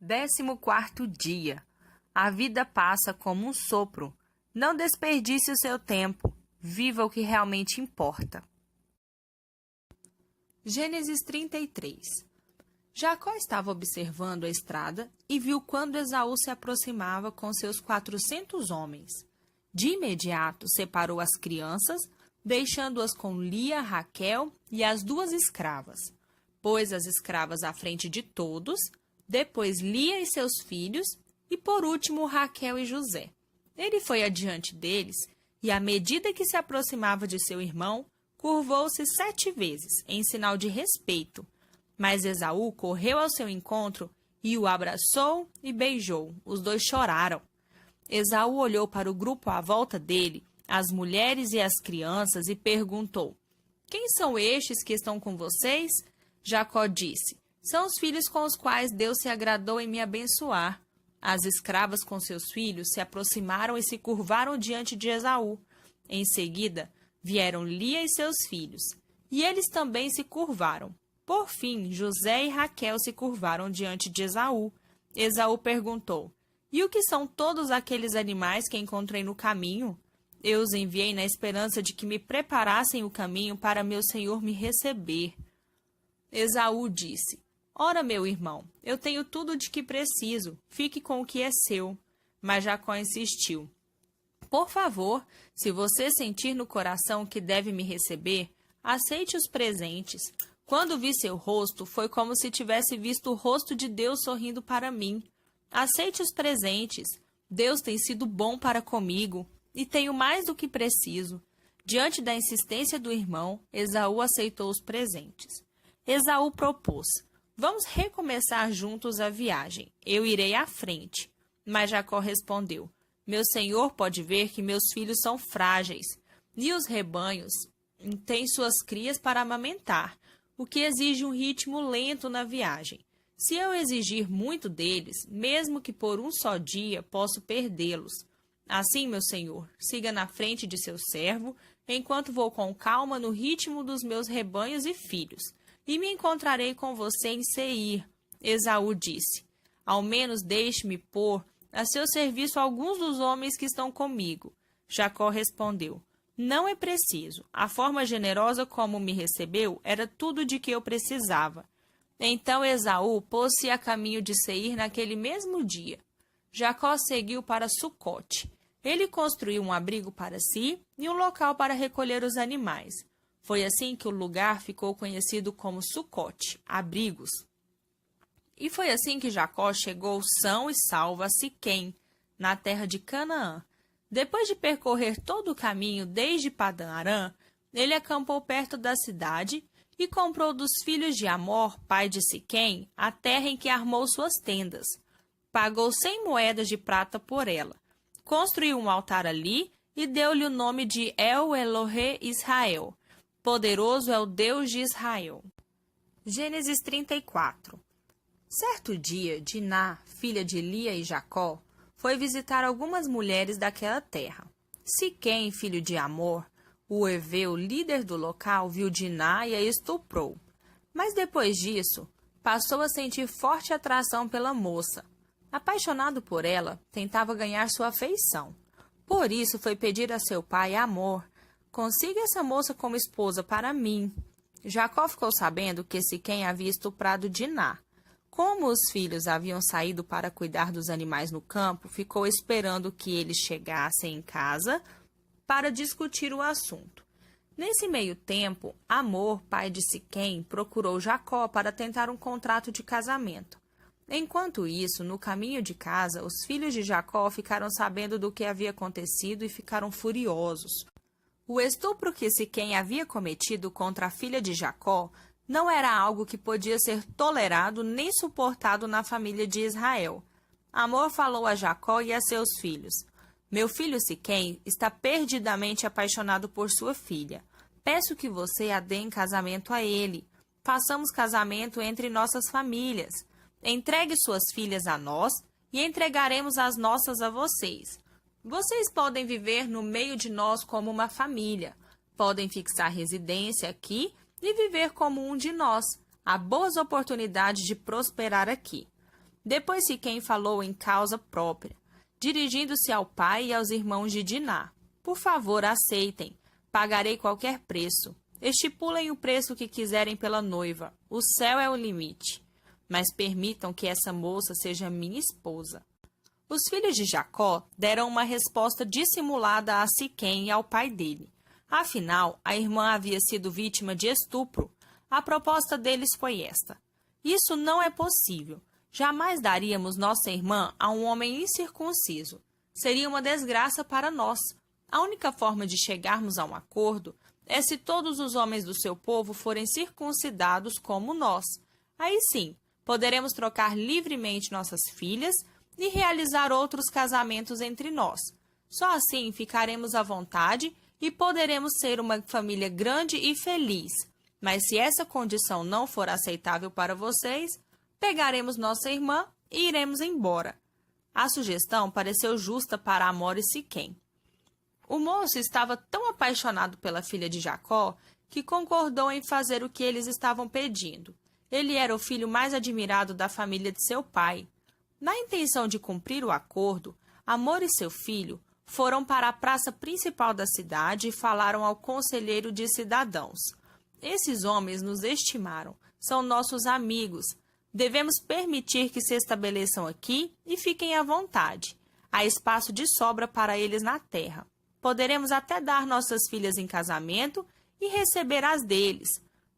14º dia. A vida passa como um sopro. Não desperdice o seu tempo. Viva o que realmente importa. Gênesis 33. Jacó estava observando a estrada e viu quando Esaú se aproximava com seus 400 homens. De imediato separou as crianças, deixando-as com Lia, Raquel e as 2 escravas. Pôs as escravas à frente de todos, depois Lia e seus filhos, e por último Raquel e José. Ele foi adiante deles, e à medida que se aproximava de seu irmão, curvou-se 7 vezes, em sinal de respeito. Mas Esaú correu ao seu encontro e o abraçou e beijou. Os 2 choraram. Esaú olhou para o grupo à volta dele, as mulheres e as crianças, e perguntou: "Quem são estes que estão com vocês?" Jacó disse: "São os filhos com os quais Deus se agradou em me abençoar." As escravas com seus filhos se aproximaram e se curvaram diante de Esaú. Em seguida, vieram Lia e seus filhos, e eles também se curvaram. Por fim, José e Raquel se curvaram diante de Esaú. Esaú perguntou: "E o que são todos aqueles animais que encontrei no caminho?" "Eu os enviei na esperança de que me preparassem o caminho para meu senhor me receber." Esaú disse: "Ora, meu irmão, eu tenho tudo de que preciso. Fique com o que é seu." Mas Jacó insistiu: "Por favor, se você sentir no coração que deve me receber, aceite os presentes. Quando vi seu rosto, foi como se tivesse visto o rosto de Deus sorrindo para mim. Aceite os presentes. Deus tem sido bom para comigo, e tenho mais do que preciso." Diante da insistência do irmão, Esaú aceitou os presentes. Esaú propôs: "Vamos recomeçar juntos a viagem. Eu irei à frente." Mas Jacó respondeu: "Meu senhor pode ver que meus filhos são frágeis, e os rebanhos têm suas crias para amamentar, o que exige um ritmo lento na viagem. Se eu exigir muito deles, mesmo que por um só dia, posso perdê-los. Assim, meu senhor, siga na frente de seu servo, enquanto vou com calma no ritmo dos meus rebanhos e filhos, e me encontrarei com você em Seir." Esaú disse: "Ao menos deixe-me pôr a seu serviço alguns dos homens que estão comigo." Jacó respondeu: "Não é preciso. A forma generosa como me recebeu era tudo de que eu precisava." Então Esaú pôs-se a caminho de Seir naquele mesmo dia. Jacó seguiu para Sucote. Ele construiu um abrigo para si e um local para recolher os animais. Foi assim que o lugar ficou conhecido como Sucote, abrigos. E foi assim que Jacó chegou são e salvo a Siquém, na terra de Canaã. Depois de percorrer todo o caminho desde Padã-Arã, ele acampou perto da cidade e comprou dos filhos de Amor, pai de Siquém, a terra em que armou suas tendas. Pagou 100 moedas de prata por ela. Construiu um altar ali e deu-lhe o nome de El Elohe Israel. Poderoso é o Deus de Israel. Gênesis 34. Certo dia, Diná, filha de Lia e Jacó, foi visitar algumas mulheres daquela terra. Siquém, filho de Amor, o heveu, líder do local, viu Diná e a estuprou. Mas depois disso, passou a sentir forte atração pela moça. Apaixonado por ela, tentava ganhar sua afeição. Por isso foi pedir a seu pai, Amor: "Consiga essa moça como esposa para mim." Jacó ficou sabendo que Siquém havia estuprado Diná. Como os filhos haviam saído para cuidar dos animais no campo, ficou esperando que eles chegassem em casa para discutir o assunto. Nesse meio tempo, Amor, pai de Siquém, procurou Jacó para tentar um contrato de casamento. Enquanto isso, no caminho de casa, os filhos de Jacó ficaram sabendo do que havia acontecido e ficaram furiosos. O estupro que Siquém havia cometido contra a filha de Jacó não era algo que podia ser tolerado nem suportado na família de Israel. Amor falou a Jacó e a seus filhos: "Meu filho Siquém está perdidamente apaixonado por sua filha. Peço que você a dê em casamento a ele. Façamos casamento entre nossas famílias. Entregue suas filhas a nós e entregaremos as nossas a vocês. Vocês podem viver no meio de nós como uma família. Podem fixar residência aqui e viver como um de nós. Há boas oportunidades de prosperar aqui." Depois Siquém falou em causa própria, dirigindo-se ao pai e aos irmãos de Diná. Por favor, aceitem. Pagarei qualquer preço. Estipulem o preço que quiserem pela noiva. O céu é o limite. Mas permitam que essa moça seja minha esposa. Os filhos de Jacó deram uma resposta dissimulada a Siquém e ao pai dele. Afinal, a irmã havia sido vítima de estupro. A proposta deles foi esta: isso não é possível. Jamais daríamos nossa irmã a um homem incircunciso. Seria uma desgraça para nós. A única forma de chegarmos a um acordo é se todos os homens do seu povo forem circuncidados como nós. Aí sim, poderemos trocar livremente nossas filhas e realizar outros casamentos entre nós. Só assim ficaremos à vontade e poderemos ser uma família grande e feliz. Mas se essa condição não for aceitável para vocês, pegaremos nossa irmã e iremos embora. A sugestão pareceu justa para Amor e Siquém. O moço estava tão apaixonado pela filha de Jacó que concordou em fazer o que eles estavam pedindo. Ele era o filho mais admirado da família de seu pai. Na intenção de cumprir o acordo, Amor e seu filho foram para a praça principal da cidade e falaram ao conselheiro de cidadãos. Esses homens nos estimaram, são nossos amigos. Devemos permitir que se estabeleçam aqui e fiquem à vontade. Há espaço de sobra para eles na terra. Poderemos até dar nossas filhas em casamento e receber as deles.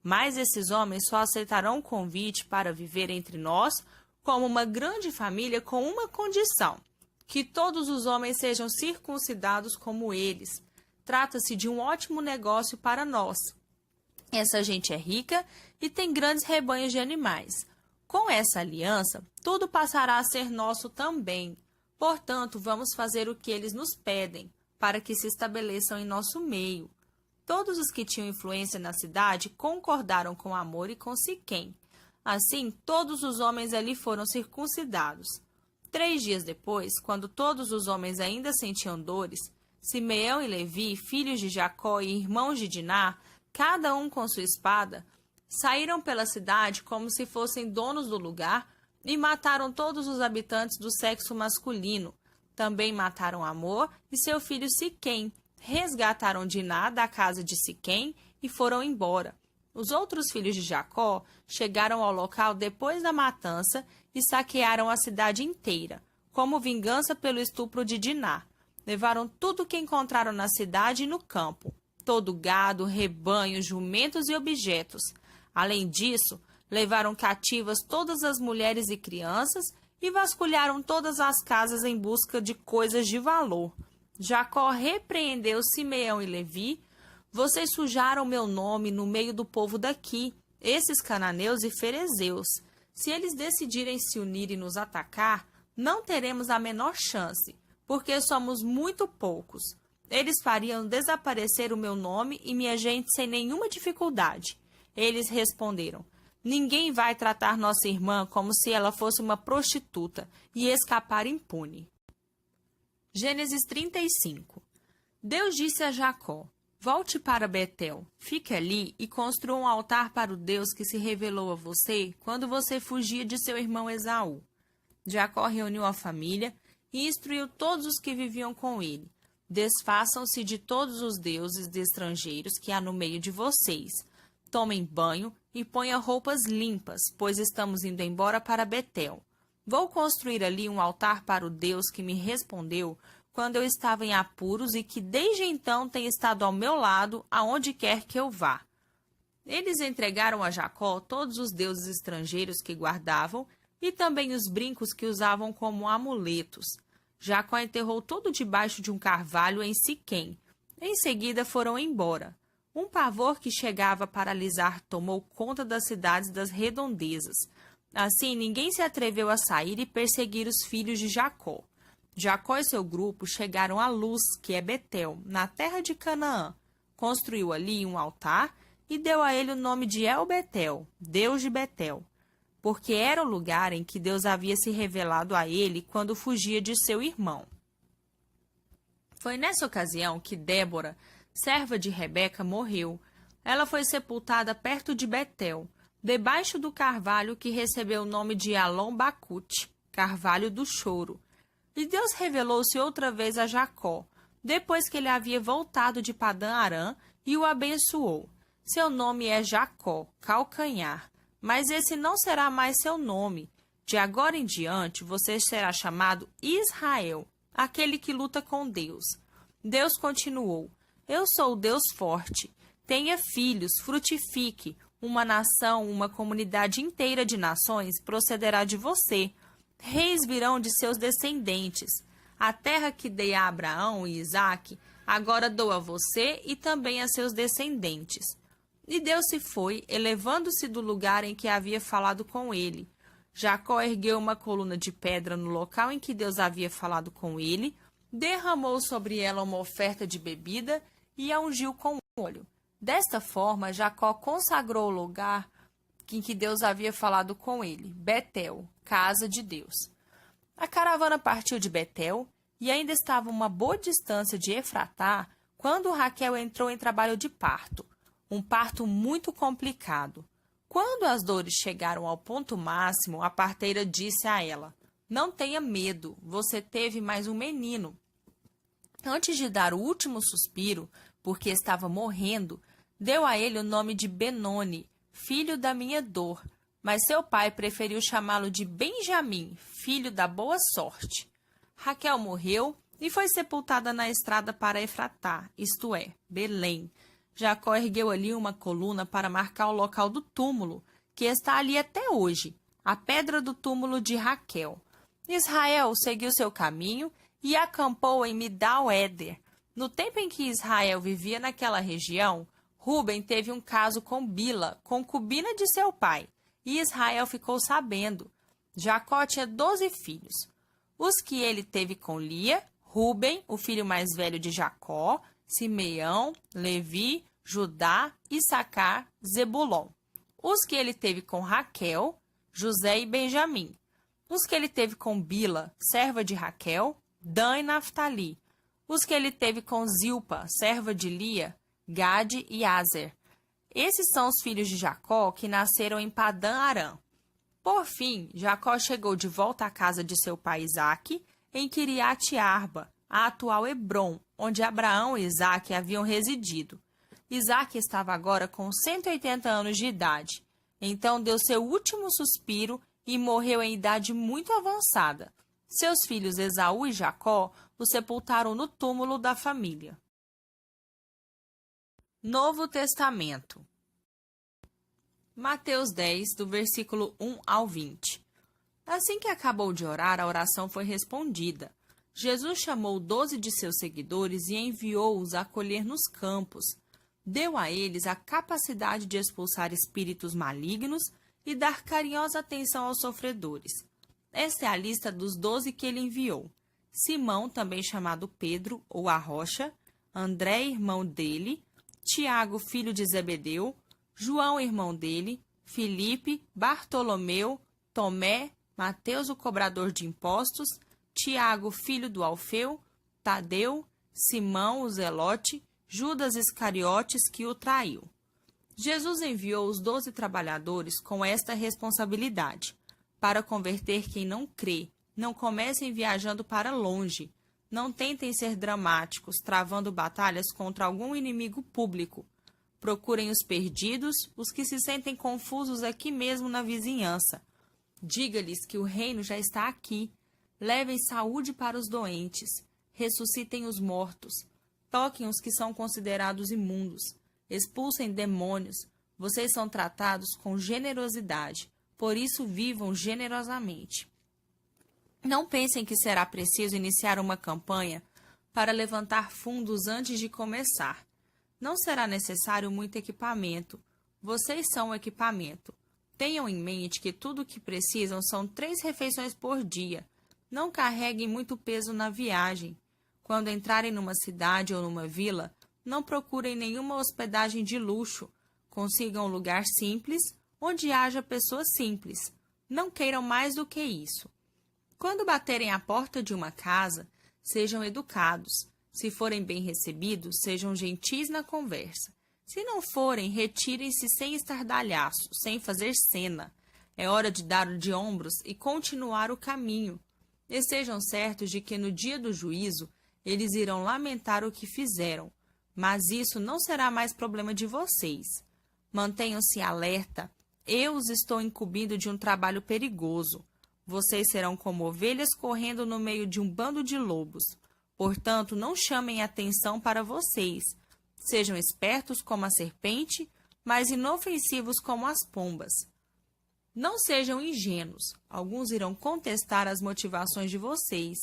Mas esses homens só aceitarão o convite para viver entre nós como uma grande família com uma condição: que todos os homens sejam circuncidados como eles. Trata-se de um ótimo negócio para nós. Essa gente é rica e tem grandes rebanhos de animais. Com essa aliança, tudo passará a ser nosso também. Portanto, vamos fazer o que eles nos pedem, para que se estabeleçam em nosso meio. Todos os que tinham influência na cidade concordaram com Amor e com Siquém. Assim, todos os homens ali foram circuncidados. 3 dias depois, quando todos os homens ainda sentiam dores, Simeão e Levi, filhos de Jacó e irmãos de Diná, cada um com sua espada, saíram pela cidade como se fossem donos do lugar e mataram todos os habitantes do sexo masculino. Também mataram Amor e seu filho Siquém, resgataram Diná da casa de Siquém e foram embora. Os outros filhos de Jacó chegaram ao local depois da matança e saquearam a cidade inteira, como vingança pelo estupro de Diná. Levaram tudo o que encontraram na cidade e no campo, todo gado, rebanho, jumentos e objetos. Além disso, levaram cativas todas as mulheres e crianças e vasculharam todas as casas em busca de coisas de valor. Jacó repreendeu Simeão e Levi: vocês sujaram meu nome no meio do povo daqui, esses cananeus e ferezeus. Se eles decidirem se unir e nos atacar, não teremos a menor chance, porque somos muito poucos. Eles fariam desaparecer o meu nome e minha gente sem nenhuma dificuldade. Eles responderam: ninguém vai tratar nossa irmã como se ela fosse uma prostituta e escapar impune. Gênesis 35. Deus disse a Jacó: volte para Betel, fique ali e construa um altar para o Deus que se revelou a você quando você fugia de seu irmão Esaú. Jacó reuniu a família e instruiu todos os que viviam com ele: desfaçam-se de todos os deuses de estrangeiros que há no meio de vocês. Tomem banho e ponham roupas limpas, pois estamos indo embora para Betel. Vou construir ali um altar para o Deus que me respondeu quando eu estava em apuros e que desde então tem estado ao meu lado aonde quer que eu vá. Eles entregaram a Jacó todos os deuses estrangeiros que guardavam e também os brincos que usavam como amuletos. Jacó enterrou tudo debaixo de um carvalho em Siquém. Em seguida foram embora. Um pavor que chegava a paralisar tomou conta das cidades das redondezas. Assim, ninguém se atreveu a sair e perseguir os filhos de Jacó. Jacó e seu grupo chegaram a Luz, que é Betel, na terra de Canaã. Construiu ali um altar e deu a ele o nome de El-Betel, Deus de Betel, porque era o lugar em que Deus havia se revelado a ele quando fugia de seu irmão. Foi nessa ocasião que Débora, serva de Rebeca, morreu. Ela foi sepultada perto de Betel, debaixo do carvalho que recebeu o nome de Alon-Bacute. carvalho do choro. E Deus revelou-se outra vez a Jacó, depois que ele havia voltado de Padã-Arã, e o abençoou. Seu nome é Jacó, calcanhar, mas esse não será mais seu nome. De agora em diante, você será chamado Israel, aquele que luta com Deus. Deus continuou: eu sou o Deus forte. Tenha filhos, frutifique. Uma nação, uma comunidade inteira de nações procederá de você. Reis virão de seus descendentes. A terra que dei a Abraão e Isaque, agora dou a você e também a seus descendentes. E Deus se foi, elevando-se do lugar em que havia falado com ele. Jacó ergueu uma coluna de pedra no local em que Deus havia falado com ele, derramou sobre ela uma oferta de bebida e a ungiu com óleo. Desta forma, Jacó consagrou o lugar em que Deus havia falado com ele, Betel, casa de Deus. A caravana partiu de Betel e ainda estava uma boa distância de Efratá quando Raquel entrou em trabalho de parto, um parto muito complicado. Quando as dores chegaram ao ponto máximo, a parteira disse a ela: não tenha medo, você teve mais um menino. Antes de dar o último suspiro, porque estava morrendo, deu a ele o nome de Benoni, filho da minha dor, mas seu pai preferiu chamá-lo de Benjamim, filho da boa sorte. Raquel morreu e foi sepultada na estrada para Efratá, isto é, Belém. Jacó ergueu ali uma coluna para marcar o local do túmulo, que está ali até hoje, a pedra do túmulo de Raquel. Israel seguiu seu caminho e acampou em Midal-Éder. No tempo em que Israel vivia naquela região, Ruben teve um caso com Bila, concubina de seu pai, e Israel ficou sabendo. Jacó tinha 12 filhos. Os que ele teve com Lia, Ruben, o filho mais velho de Jacó, Simeão, Levi, Judá, Issacar, Zebulon. Os que ele teve com Raquel, José e Benjamim. Os que ele teve com Bila, serva de Raquel, Dan e Naftali. Os que ele teve com Zilpa, serva de Lia, Gade e Aser. Esses são os filhos de Jacó que nasceram em Padã-Arã. Por fim, Jacó chegou de volta à casa de seu pai Isaque, em Quiriate-Arba, a atual Hebrom, onde Abraão e Isaque haviam residido. Isaque estava agora com 180 anos de idade. Então deu seu último suspiro e morreu em idade muito avançada. Seus filhos Esaú e Jacó o sepultaram no túmulo da família. Novo Testamento. Mateus 10, do versículo 1 ao 20. Assim que acabou de orar, a oração foi respondida. Jesus chamou 12 de seus seguidores e enviou-os a colher nos campos. Deu a eles a capacidade de expulsar espíritos malignos e dar carinhosa atenção aos sofredores. Esta é a lista dos 12 que ele enviou: Simão, também chamado Pedro, ou a Rocha, André, irmão dele, Tiago, filho de Zebedeu, João, irmão dele, Filipe, Bartolomeu, Tomé, Mateus, o cobrador de impostos, Tiago, filho do Alfeu, Tadeu, Simão, o Zelote, Judas Iscariotes, que o traiu. Jesus enviou os 12 trabalhadores com esta responsabilidade: para converter quem não crê. Não comecem viajando para longe. Não tentem ser dramáticos, travando batalhas contra algum inimigo público. Procurem os perdidos, os que se sentem confusos aqui mesmo na vizinhança. Diga-lhes que o reino já está aqui. Levem saúde para os doentes. Ressuscitem os mortos. Toquem os que são considerados imundos. Expulsem demônios. Vocês são tratados com generosidade. Por isso vivam generosamente. Não pensem que será preciso iniciar uma campanha para levantar fundos antes de começar. Não será necessário muito equipamento. Vocês são o equipamento. Tenham em mente que tudo o que precisam são 3 refeições por dia. Não carreguem muito peso na viagem. Quando entrarem numa cidade ou numa vila, não procurem nenhuma hospedagem de luxo. Consigam um lugar simples, onde haja pessoas simples. Não queiram mais do que isso. Quando baterem à porta de uma casa, sejam educados. Se forem bem recebidos, sejam gentis na conversa. Se não forem, retirem-se sem estardalhaço, sem fazer cena. É hora de dar de ombros e continuar o caminho. E sejam certos de que no dia do juízo eles irão lamentar o que fizeram, mas isso não será mais problema de vocês. Mantenham-se alerta. Eu os estou incumbindo de um trabalho perigoso. Vocês serão como ovelhas correndo no meio de um bando de lobos. Portanto, não chamem atenção para vocês. Sejam espertos como a serpente, mas inofensivos como as pombas. Não sejam ingênuos. Alguns irão contestar as motivações de vocês.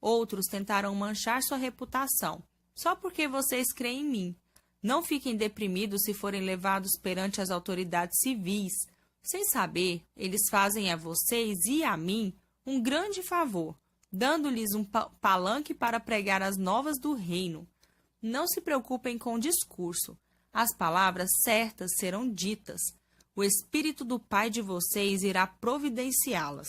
Outros tentarão manchar sua reputação, só porque vocês creem em mim. Não fiquem deprimidos se forem levados perante as autoridades civis. Sem saber, eles fazem a vocês e a mim um grande favor, dando-lhes um palanque para pregar as novas do reino. Não se preocupem com o discurso. As palavras certas serão ditas. O Espírito do Pai de vocês irá providenciá-las.